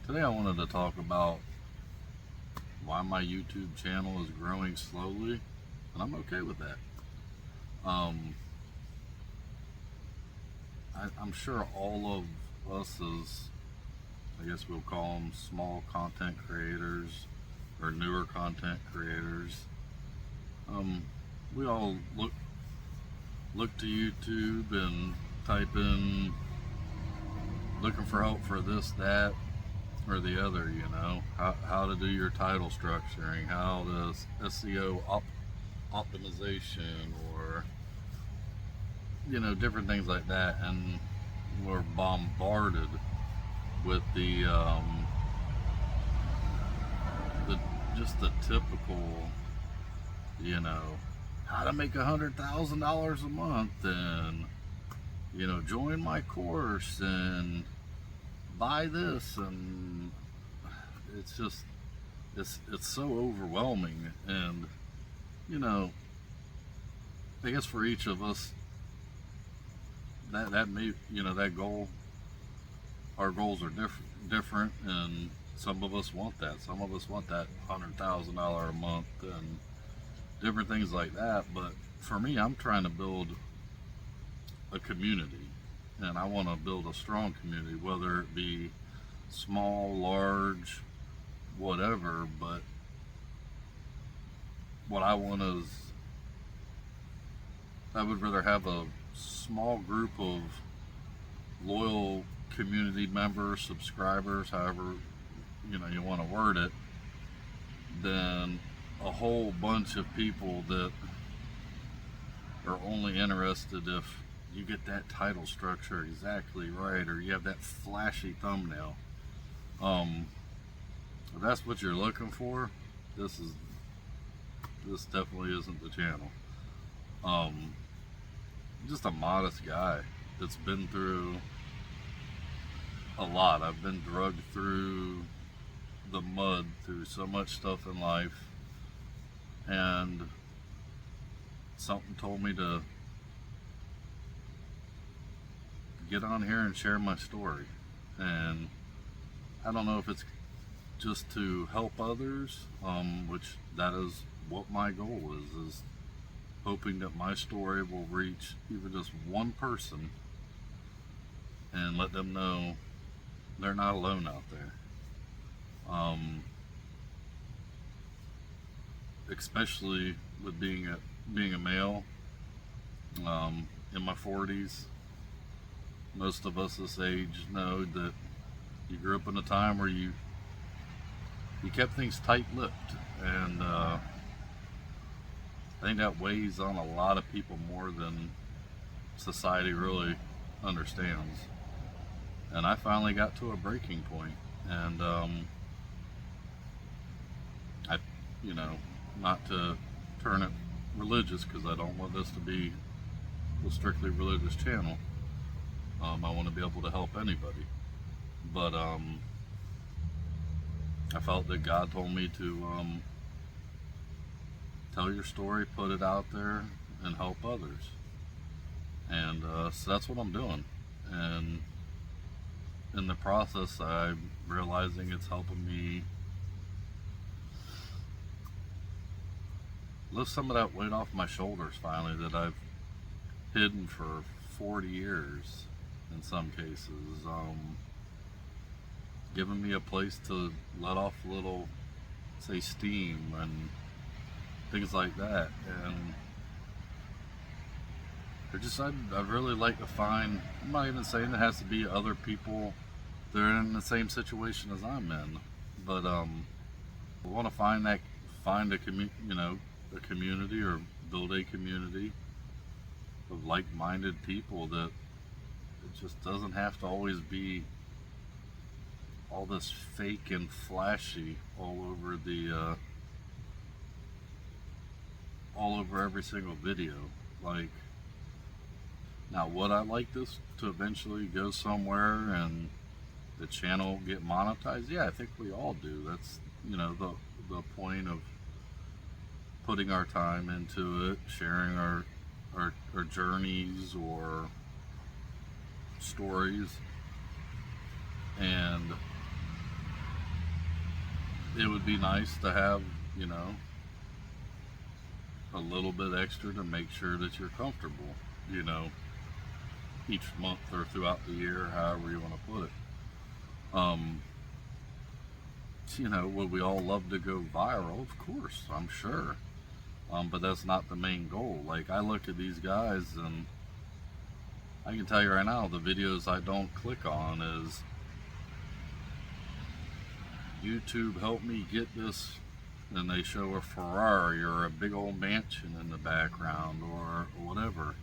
Today I wanted to talk about why my YouTube channel is growing slowly, and I'm okay with that. Um, I'm sure all of us as, I guess we'll call them small content creators or newer content creators, um, we all look to YouTube and type in looking for help for this, that, or the other, how to do your title structuring, how to SEO optimization, or different things like that, and we're bombarded with the just the typical, how to make $100,000 a month, and join my course and buy this, and it's just it's so overwhelming. And I guess for each of us, that may that goal, our goals are different, and some of us want that. Some of us want that $100,000 a month and different things like that. But for me, I'm trying to build a community, and I want to build a strong community, whether it be small, large, whatever. But what I want is, I would rather have a small group of loyal community members, subscribers, however you want to word it, than a whole bunch of people that are only interested if you get that title structure exactly right, or you have that flashy thumbnail. If that's what you're looking for, this definitely isn't the channel. Just a modest guy that's been through a lot. I've been drugged through the mud, through so much stuff in life, and something told me to get on here and share my story. And I don't know if it's just to help others, which that is what my goal is hoping that my story will reach even just one person and let them know they're not alone out there. Especially with being a male, in my 40s. Most of us this age know that you grew up in a time where you kept things tight-lipped, and I think that weighs on a lot of people more than society really understands. And I finally got to a breaking point, and not to turn it religious, because I don't want this to be a strictly religious channel. I want to be able to help anybody, but I felt that God told me to tell your story, put it out there, and help others. And so that's what I'm doing. And in the process, I'm realizing it's helping me lift some of that weight off my shoulders finally, that I've hidden for 40 years in some cases. Giving me a place to let off a little, say, steam and things like that. And I'd really like to find, I'm not even saying it has to be other people that are in the same situation as I'm in, but I want to find a community, or build a community of like-minded people, that it just doesn't have to always be all this fake and flashy all over every single video. Like, now, would I like this to eventually go somewhere and the channel get monetized? Yeah, I think we all do. That's the point of putting our time into it, sharing our journeys or stories. And it would be nice to have, you know, a little bit extra to make sure that you're comfortable, you know, each month or throughout the year, however you want to put it. You know, would we all love to go viral? Of course, I'm sure. But that's not the main goal. Like, I look at these guys, and I can tell you right now, the videos I don't click on is YouTube helped me get this, and they show a Ferrari or a big old mansion in the background or whatever.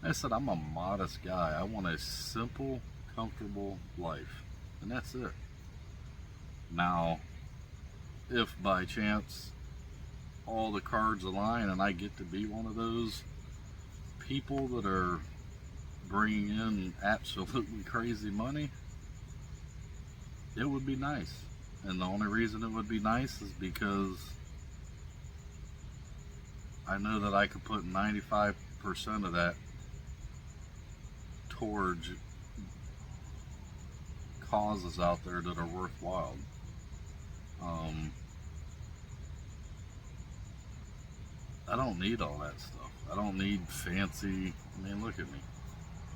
I said, I'm a modest guy. I want a simple, comfortable life, and that's it. Now, if by chance all the cards align and I get to be one of those people that are bringing in absolutely crazy money, it would be nice. And the only reason it would be nice is because I know that I could put 95% of that towards causes out there that are worthwhile. I don't need all that stuff. I don't need fancy, I mean, look at me.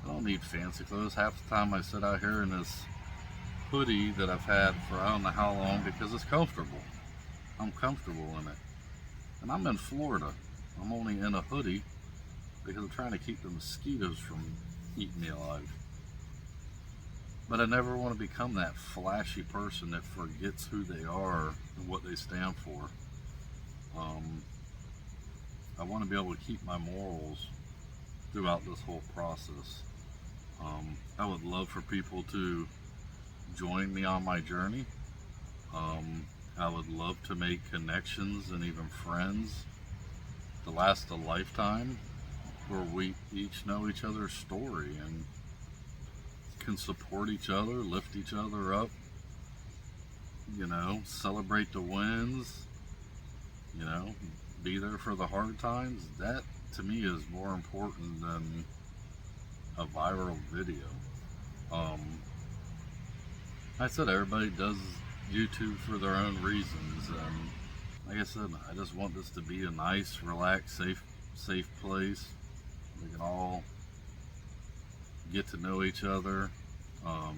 I don't need fancy clothes. Half the time I sit out here in this hoodie that I've had for I don't know how long because it's comfortable. I'm comfortable in it. And I'm in Florida. I'm only in a hoodie because I'm trying to keep the mosquitoes from eating me alive. But I never want to become that flashy person that forgets who they are and what they stand for. I want to be able to keep my morals throughout this whole process. I would love for people to join me on my journey. I would love to make connections and even friends to last a lifetime, where we each know each other's story and can support each other, lift each other up, you know, celebrate the wins, you know, be there for the hard times. That to me is more important than a viral video. I said everybody does YouTube for their own reasons, and like I said, I just want this to be a nice, relaxed, safe place. We can all get to know each other. I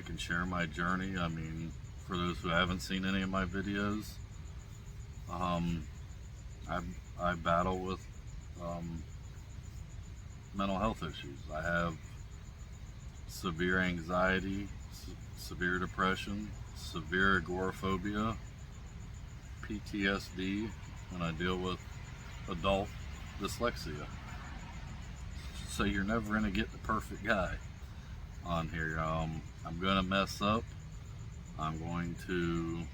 can share my journey. I mean, for those who haven't seen any of my videos, I battle with mental health issues. I have severe anxiety, severe depression, severe agoraphobia, PTSD, and I deal with adult dyslexia. So you're never going to get the perfect guy on here. I'm going to mess up. I'm going to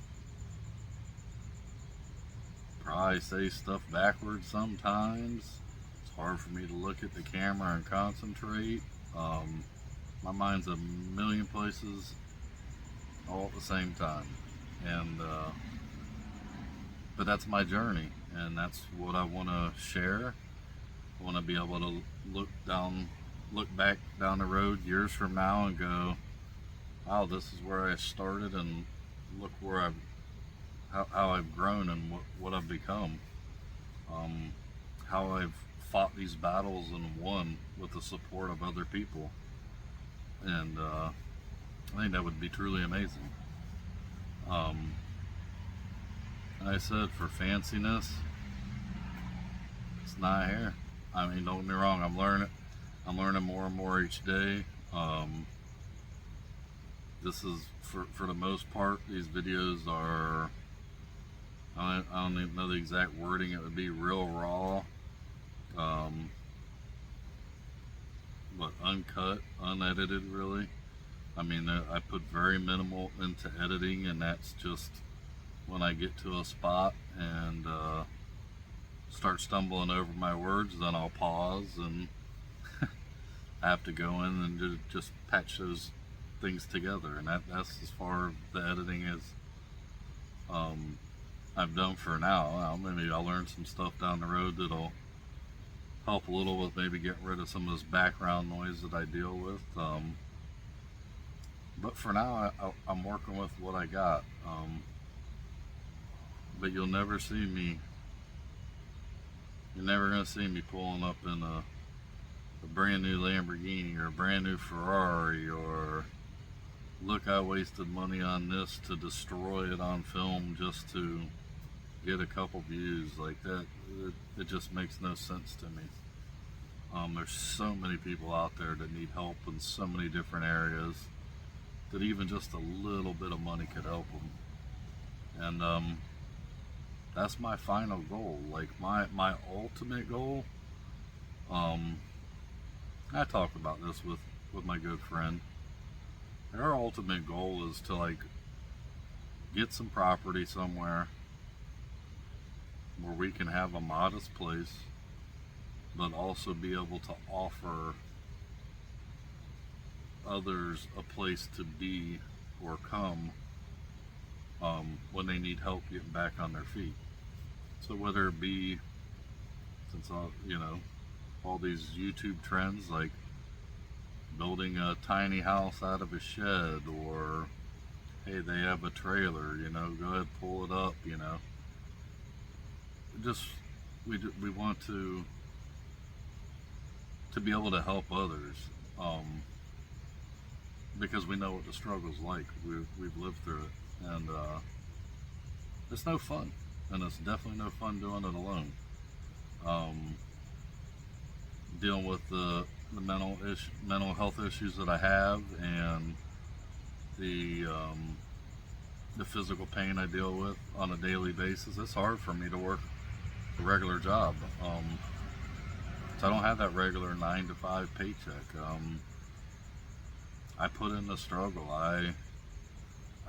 probably say stuff backwards sometimes. It's hard for me to look at the camera and concentrate. My mind's a million places all at the same time. And but that's my journey, and that's what I want to share. I want to be able to look back down the road years from now and go, wow, this is where I started, and look where how I've grown and what I've become. How I've fought these battles and won with the support of other people. And I think that would be truly amazing. Like I said, for fanciness, it's not here. I mean, don't get me wrong, I'm learning more and more each day. This is, for the most part, these videos are, I don't even know the exact wording, it would be real raw, but uncut, unedited really. I mean, I put very minimal into editing, and that's just when I get to a spot and start stumbling over my words, then I'll pause and I have to go in and just patch those things together, and that's as far as the editing as I've done for now. Maybe I'll learn some stuff down the road that'll help a little with maybe getting rid of some of this background noise that I deal with. But for now, I'm working with what I got. But you'll never see me. You're never gonna see me pulling up in a brand new Lamborghini or a brand new Ferrari, or look, I wasted money on this to destroy it on film just to get a couple views. Like that, it just makes no sense to me. There's so many people out there that need help in so many different areas that even just a little bit of money could help them. And that's my final goal. Like my ultimate goal. I talked about this with my good friend. Our ultimate goal is to like get some property somewhere where we can have a modest place, but also be able to offer others a place to be or come when they need help getting back on their feet. So whether it be, since all these YouTube trends, like building a tiny house out of a shed, or hey, they have a trailer, go ahead, pull it up, just we want to be able to help others, because we know what the struggle's like. We've lived through it, and it's no fun, and it's definitely no fun doing it alone. Dealing with the mental health issues that I have, and the physical pain I deal with on a daily basis, it's hard for me to work a regular job. So I don't have that regular 9 to 5 paycheck. I put in the struggle. I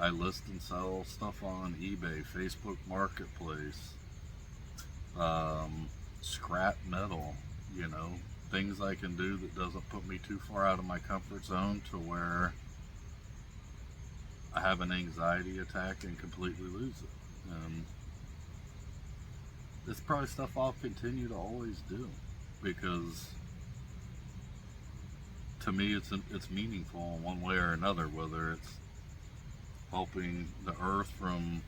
list and sell stuff on eBay, Facebook Marketplace, scrap metal, things I can do that doesn't put me too far out of my comfort zone to where I have an anxiety attack and completely lose it. And it's probably stuff I'll continue to always do, because to me it's meaningful in one way or another, whether it's helping the earth from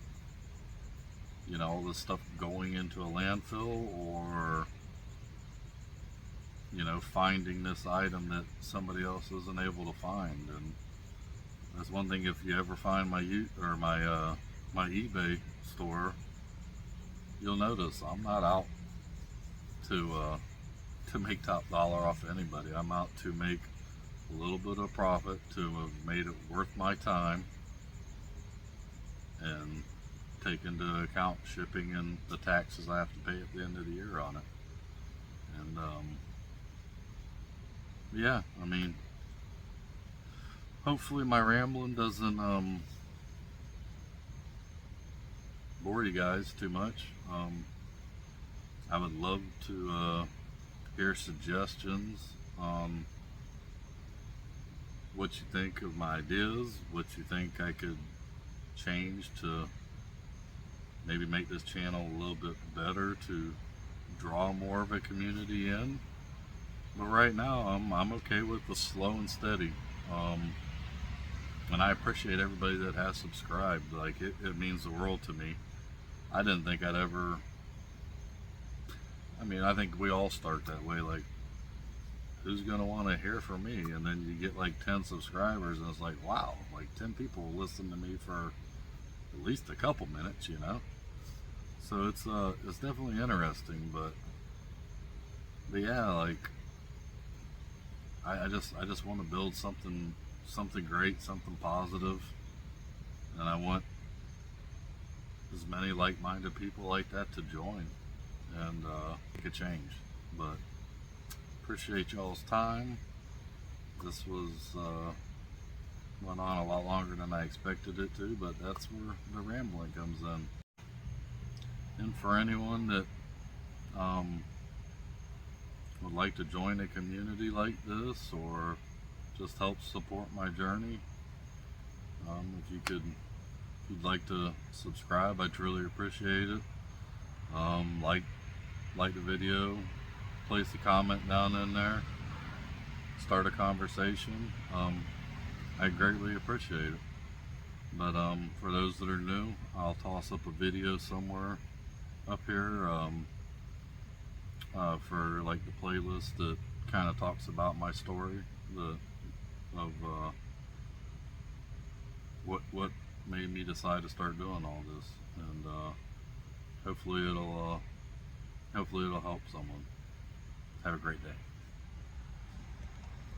all this stuff going into a landfill, or finding this item that somebody else isn't able to find. And that's one thing, if you ever find my eBay store, you'll notice I'm not out to make top dollar off anybody. I'm out to make a little bit of profit, to have made it worth my time, and take into account shipping and the taxes I have to pay at the end of the year on it. And yeah, I mean, hopefully my rambling doesn't bore you guys too much. I would love to hear suggestions on what you think of my ideas, what you think I could change to maybe make this channel a little bit better, to draw more of a community in. But right now I'm okay with the slow and steady, and I appreciate everybody that has subscribed. Like it means the world to me. I didn't think I'd ever, I think we all start that way, like, who's gonna want to hear from me? And then you get like 10 subscribers, and it's like, wow, like 10 people will listen to me for at least a couple minutes, So it's definitely interesting, but yeah, like I just want to build something great, something positive, and I want as many like-minded people like that to join and make a change. But appreciate y'all's time. This was went on a lot longer than I expected it to, but that's where the rambling comes in. And for anyone that would like to join a community like this, or just help support my journey, if you'd like to subscribe, I'd truly appreciate it. Like the video, place a comment down in there, start a conversation. I greatly appreciate it. But for those that are new, I'll toss up a video somewhere up here for like the playlist that kind of talks about my story, of what made me decide to start doing all this, and hopefully it'll help someone. Have a great day.